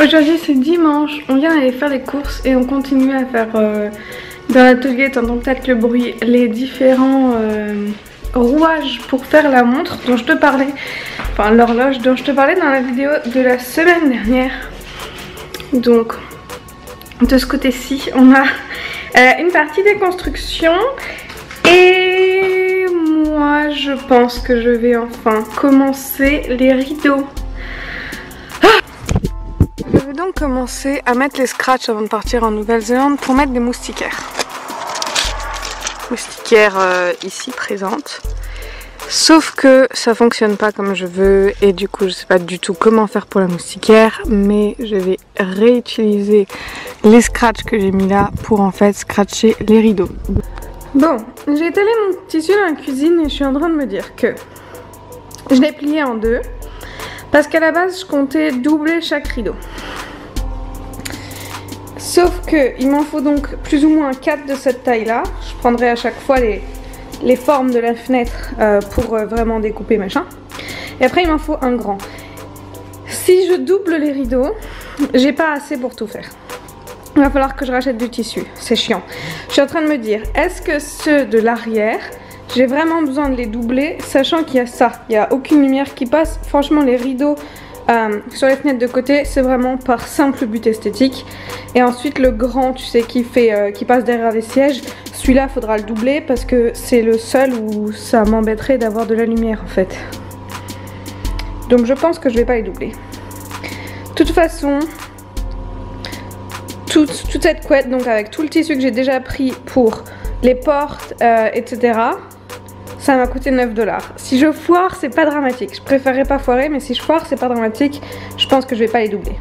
Aujourd'hui c'est dimanche, on vient d'aller faire les courses et on continue à faire dans l'atelier, t'entends peut-être le bruit, les différents rouages pour faire la montre dont je te parlais, enfin l'horloge dont je te parlais dans la vidéo de la semaine dernière. Donc de ce côté-ci on a une partie des constructions et moi je pense que je vais enfin commencer les rideaux. Je vais donc commencer à mettre les scratchs avant de partir en Nouvelle-Zélande pour mettre des moustiquaires. Moustiquaires ici présentes. Sauf que ça fonctionne pas comme je veux et du coup je sais pas du tout comment faire pour la moustiquaire, mais je vais réutiliser les scratchs que j'ai mis là pour en fait scratcher les rideaux. Bon, j'ai étalé mon tissu dans la cuisine et je suis en train de me dire que je l'ai plié en deux. Parce qu'à la base, je comptais doubler chaque rideau. Sauf que il m'en faut donc plus ou moins 4 de cette taille-là. Je prendrai à chaque fois les formes de la fenêtre pour vraiment découper machin. Et après, il m'en faut un grand. Si je double les rideaux, j'ai pas assez pour tout faire. Il va falloir que je rachète du tissu. C'est chiant. Je suis en train de me dire, est-ce que ceux de l'arrière... J'ai vraiment besoin de les doubler, sachant qu'il y a ça, il n'y a aucune lumière qui passe. Franchement, les rideaux sur les fenêtres de côté, c'est vraiment par simple but esthétique. Et ensuite, le grand, tu sais, qui passe derrière les sièges, celui-là, il faudra le doubler parce que c'est le seul où ça m'embêterait d'avoir de la lumière en fait. Donc je pense que je vais pas les doubler. De toute façon, toute cette couette, donc avec tout le tissu que j'ai déjà pris pour les portes, etc. Ça m'a coûté 9 $. Si je foire, c'est pas dramatique. Je préférerais pas foirer, mais si je foire, c'est pas dramatique. Je pense que je vais pas les doubler.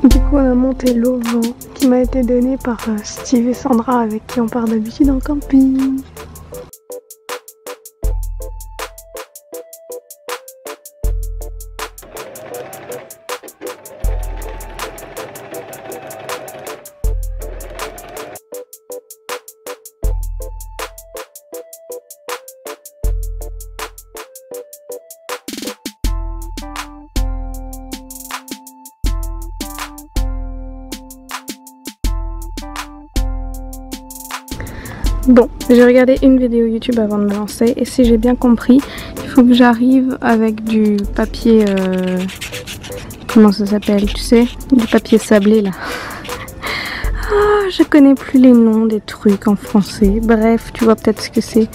Du coup on a monté l'auvent qui m'a été donné par Steve et Sandra avec qui on part d'habitude en camping. Bon, j'ai regardé une vidéo YouTube avant de me lancer et si j'ai bien compris, il faut que j'arrive avec du papier, comment ça s'appelle, tu sais, du papier sablé là. Ah, je connais plus les noms des trucs en français, bref, tu vois peut-être ce que c'est.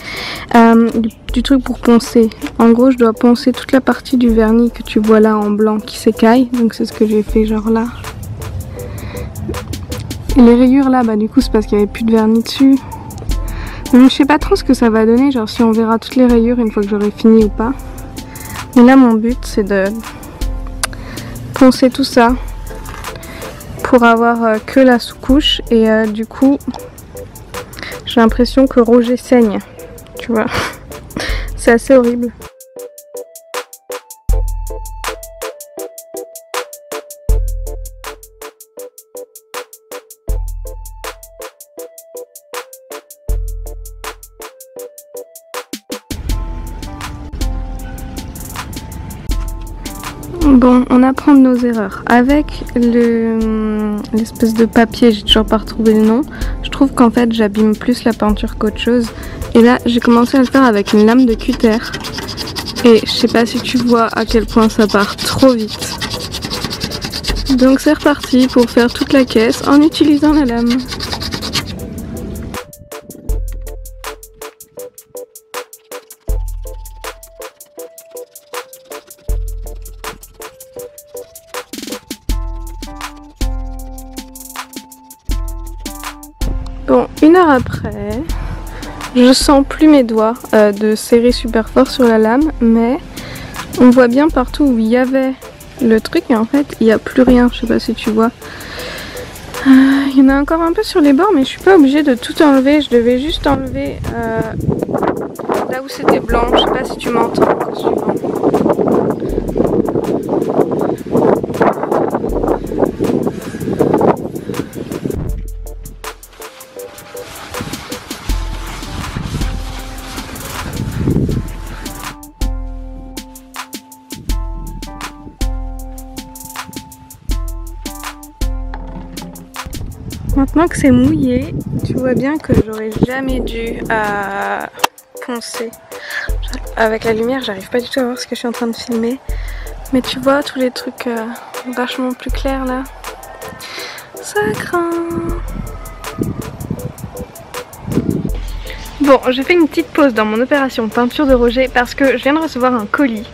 Du truc pour poncer. En gros, je dois poncer toute la partie du vernis que tu vois là en blanc qui s'écaille, donc c'est ce que j'ai fait genre là. Et les rayures là, bah du coup c'est parce qu'il n'y avait plus de vernis dessus. Je sais pas trop ce que ça va donner, genre si on verra toutes les rayures une fois que j'aurai fini ou pas. Mais là mon but c'est de poncer tout ça pour avoir que la sous-couche et du coup j'ai l'impression que Roger saigne, tu vois. C'est assez horrible. Bon, on apprend de nos erreurs. Avec l'espèce de papier, j'ai toujours pas retrouvé le nom. Je trouve qu'en fait j'abîme plus la peinture qu'autre chose. Et là j'ai commencé à le faire avec une lame de cutter. Et je sais pas si tu vois à quel point ça part trop vite. Donc c'est reparti pour faire toute la caisse en utilisant la lame. Bon, 1 heure après, je sens plus mes doigts de serrer super fort sur la lame, mais on voit bien partout où il y avait le truc et en fait il n'y a plus rien, je sais pas si tu vois. Il y en a encore un peu sur les bords, mais je suis pas obligée de tout enlever, je devais juste enlever là où c'était blanc, je sais pas si tu m'entends. Maintenant que c'est mouillé, tu vois bien que j'aurais jamais dû poncer. Avec la lumière, j'arrive pas du tout à voir ce que je suis en train de filmer. Mais tu vois tous les trucs vachement plus clairs là. Ça craint. Bon, j'ai fait une petite pause dans mon opération peinture de Roger parce que je viens de recevoir un colis.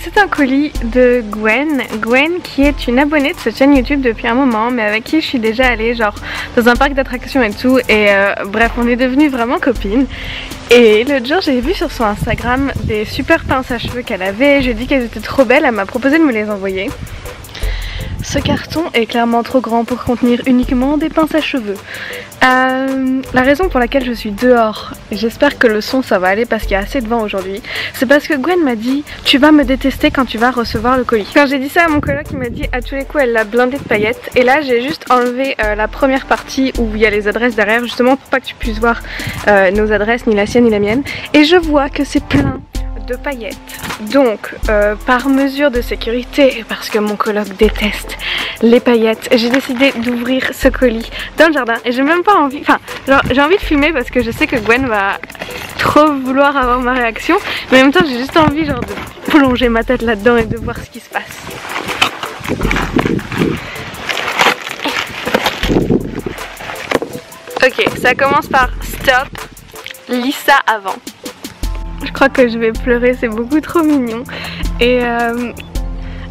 C'est un colis de Gwen. Gwen qui est une abonnée de cette chaîne YouTube depuis un moment, mais avec qui je suis déjà allée genre dans un parc d'attractions et tout, et bref, on est devenues vraiment copines. Et l'autre jour j'ai vu sur son Instagram des super pinces à cheveux qu'elle avait, j'ai dit qu'elles étaient trop belles, elle m'a proposé de me les envoyer. Ce carton est clairement trop grand pour contenir uniquement des pinces à cheveux. La raison pour laquelle je suis dehors, et j'espère que le son ça va aller parce qu'il y a assez de vent aujourd'hui, c'est parce que Gwen m'a dit tu vas me détester quand tu vas recevoir le colis. Quand j'ai dit ça à mon coloc, il m'a dit à tous les coups elle l'a blindé de paillettes, et là j'ai juste enlevé la première partie où il y a les adresses derrière, justement pour pas que tu puisses voir nos adresses, ni la sienne ni la mienne, et je vois que c'est plein de paillettes. Donc par mesure de sécurité et parce que mon coloc déteste les paillettes, j'ai décidé d'ouvrir ce colis dans le jardin, et j'ai même pas envie, enfin j'ai envie de filmer parce que je sais que Gwen va trop vouloir avoir ma réaction, mais en même temps j'ai juste envie genre de plonger ma tête là-dedans et de voir ce qui se passe. Ok, ça commence par stop, lis ça avant. Je crois que je vais pleurer, c'est beaucoup trop mignon. Et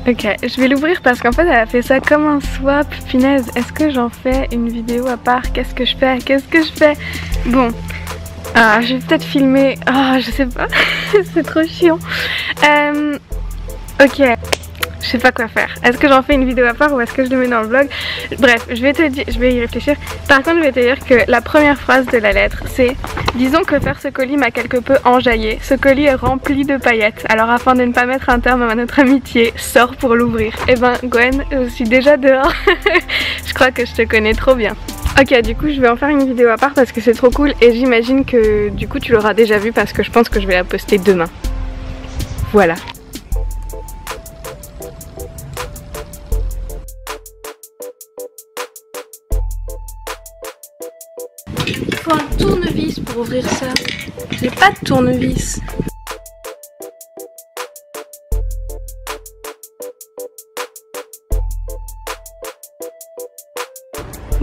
ok, je vais l'ouvrir parce qu'en fait elle a fait ça comme un swap. Punaise, est-ce que j'en fais une vidéo à part? Qu'est-ce que je fais? Qu'est-ce que je fais? Bon, je vais peut-être filmer. Ah, je sais pas, c'est trop chiant. Ok. Je sais pas quoi faire. Est-ce que j'en fais une vidéo à part ou est-ce que je le mets dans le vlog? Bref, je vais y réfléchir. Par contre, je vais te dire que la première phrase de la lettre, c'est: disons que faire ce colis m'a quelque peu enjaillé. Ce colis est rempli de paillettes. Alors afin de ne pas mettre un terme à notre amitié, sors pour l'ouvrir. Eh ben Gwen, je suis déjà dehors. Je crois que je te connais trop bien. Ok, du coup je vais en faire une vidéo à part parce que c'est trop cool, et j'imagine que du coup tu l'auras déjà vu parce que je pense que je vais la poster demain. Voilà. Il faut un tournevis pour ouvrir ça. J'ai pas de tournevis.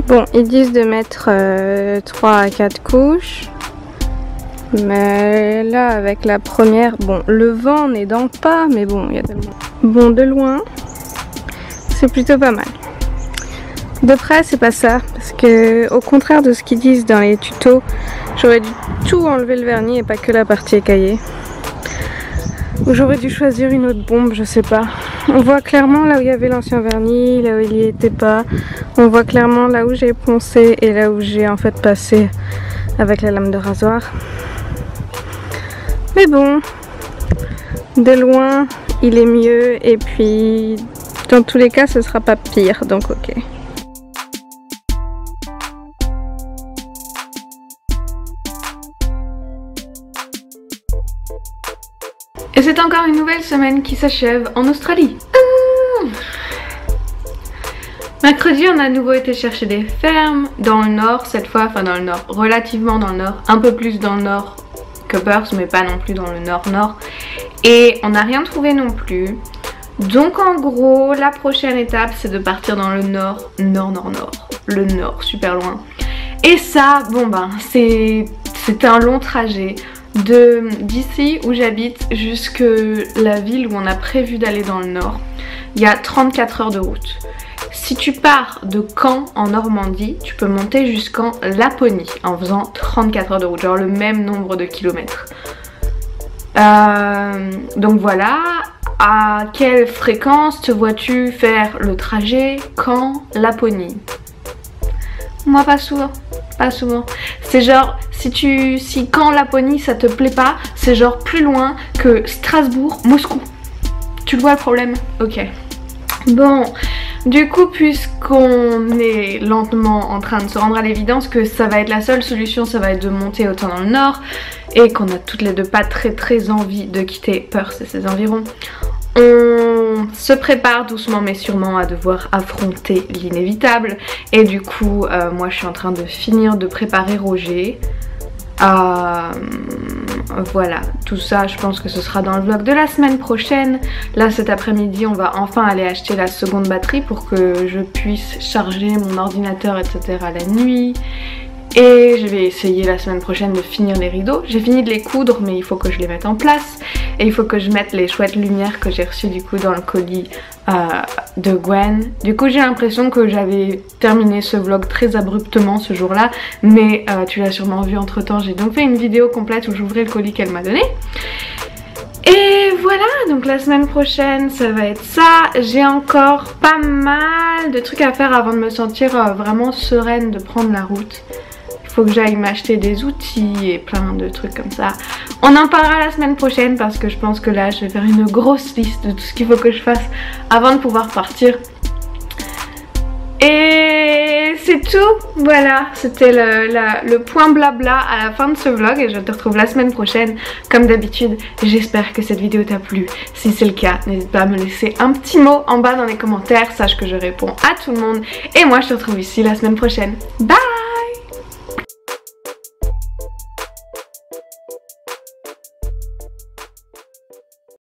Bon, ils disent de mettre 3 à 4 couches. Mais là, avec la première, bon, le vent n'aidant pas, mais bon, il y a tellement... Bon, de loin, c'est plutôt pas mal. De près, c'est pas ça, parce que au contraire de ce qu'ils disent dans les tutos, j'aurais dû tout enlever le vernis et pas que la partie écaillée. Ou j'aurais dû choisir une autre bombe, je sais pas. On voit clairement là où il y avait l'ancien vernis, là où il y était pas. On voit clairement là où j'ai poncé et là où j'ai en fait passé avec la lame de rasoir. Mais bon, de loin, il est mieux, et puis dans tous les cas, ce sera pas pire, donc ok. Et c'est c'est encore une nouvelle semaine qui s'achève en Australie. Mercredi, on a à nouveau été chercher des fermes dans le nord cette fois, enfin dans le nord, relativement dans le nord, un peu plus dans le nord que Perth, mais pas non plus dans le nord-nord. Et on n'a rien trouvé non plus. Donc en gros, la prochaine étape, c'est de partir dans le nord, le nord, super loin. Et ça, bon ben, c'est un long trajet d'ici où j'habite jusque la ville où on a prévu d'aller dans le nord. Il y a 34 heures de route. Si tu pars de Caen en Normandie, tu peux monter jusqu'en Laponie en faisant 34 heures de route, genre le même nombre de kilomètres. Donc voilà, à quelle fréquence te vois-tu faire le trajet Caen-Laponie? Moi pas souvent, pas souvent. C'est genre, si Caen-Laponie ça te plaît pas, c'est genre plus loin que Strasbourg-Moscou. Tu vois le problème? Ok. Bon, du coup, puisqu'on est lentement en train de se rendre à l'évidence que ça va être la seule solution, ça va être de monter autant dans le nord, et qu'on a toutes les deux pas très envie de quitter Perth et ses environs, on se prépare doucement mais sûrement à devoir affronter l'inévitable. Et du coup, moi je suis en train de finir de préparer Roger. Voilà, tout ça je pense que ce sera dans le vlog de la semaine prochaine. Là cet après-midi on va enfin aller acheter la seconde batterie pour que je puisse charger mon ordinateur etc la nuit. Et je vais essayer la semaine prochaine de finir les rideaux. J'ai fini de les coudre mais il faut que je les mette en place. Et il faut que je mette les chouettes lumières que j'ai reçues du coup dans le colis de Gwen. Du coup j'ai l'impression que j'avais terminé ce vlog très abruptement ce jour là. Mais tu l'as sûrement vu entre temps. J'ai donc fait une vidéo complète où j'ouvrais le colis qu'elle m'a donné. Et voilà, donc la semaine prochaine ça va être ça. J'ai encore pas mal de trucs à faire avant de me sentir vraiment sereine de prendre la route. Il faut que j'aille m'acheter des outils et plein de trucs comme ça. On en parlera la semaine prochaine parce que je pense que là je vais faire une grosse liste de tout ce qu'il faut que je fasse avant de pouvoir partir. Et c'est tout, voilà, c'était le point blabla à la fin de ce vlog et je te retrouve la semaine prochaine comme d'habitude. J'espère que cette vidéo t'a plu, si c'est le cas n'hésite pas à me laisser un petit mot en bas dans les commentaires, sache que je réponds à tout le monde et moi je te retrouve ici la semaine prochaine. Bye!